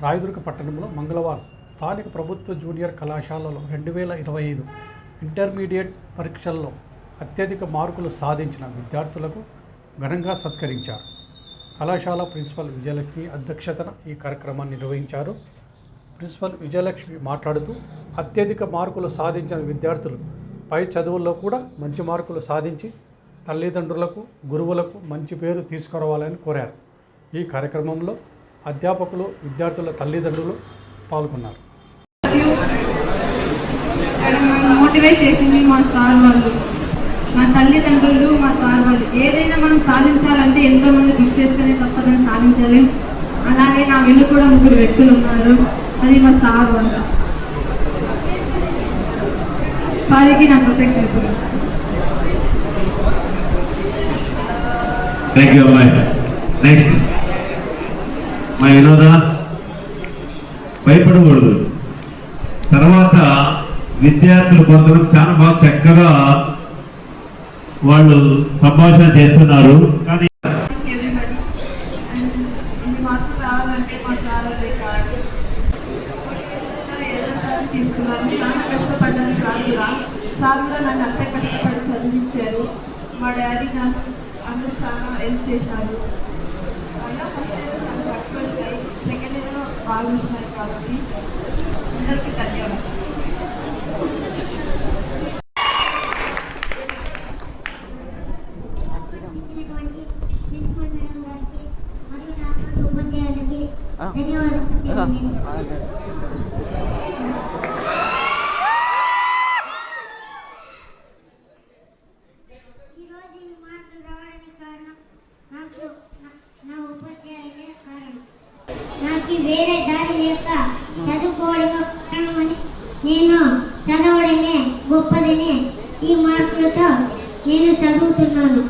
రాయదుర్గ పట్టణంలో మంగళవారం స్థానిక ప్రభుత్వ జూనియర్ కళాశాలలో 2025 ఇంటర్మీడియట్ పరీక్షల్లో అత్యధిక మార్కులు సాధించిన విద్యార్థులకు ఘనంగా సత్కరించారు. కళాశాల ప్రిన్సిపల్ విజయలక్ష్మి అధ్యక్షతన ఈ కార్యక్రమాన్ని నిర్వహించారు. ప్రిన్సిపల్ విజయలక్ష్మి మాట్లాడుతూ అత్యధిక మార్కులు సాధించిన విద్యార్థులు పై చదువుల్లో కూడా మంచి మార్కులు సాధించి తల్లిదండ్రులకు, గురువులకు మంచి పేరు తీసుకురావాలని కోరారు. ఈ కార్యక్రమంలో అధ్యాపకులు, విద్యార్థుల తల్లిదండ్రులు పాల్గొన్నారు. మోటివేట్ చేసింది మా సార్ వాళ్ళు, మా తల్లిదండ్రులు, మా సార్ వాళ్ళు. ఏదైనా మనం సాధించాలంటే ఎంతోమంది కృషి చేస్తేనే తప్ప దాన్ని సాధించలేం. అలాగే నా వెనుక కూడా 3 వ్యక్తులు ఉన్నారు. అది మా సార్ వాళ్ళు. వారికి నా కృతజ్ఞతలు. థ్యాంక్ యూ అమ్మాయి. నెక్స్ట్ మా వినోద. భయపడకూడదు. తర్వాత విద్యార్థులు కొంతమంది చాలా బాగా చక్కగా వాళ్ళు సంభాషణ చేస్తున్నారు. కానీ తీసుకున్నాను. చాలా కష్టపడ్డాను. సార్ కూడా నన్ను అంతే కష్టపడి చదివించారు. మా డాడీ నాకు అందరూ చాలా హెల్ప్ చేశారు. అయినా ఫస్ట్ ఇయర్ చాలా తక్కువ వచ్చినాయి, సెకండ్ ఇయర్ బాగా వచ్చినాయి. కాబట్టి అందరికీ ధన్యవాదాలు. నాకు వేరే దారి లేక చదువుకోవడమే ప్రాణమని, నేను చదవడమే గొప్పదని ఈ మార్కులతో నేను చదువుతున్నాను.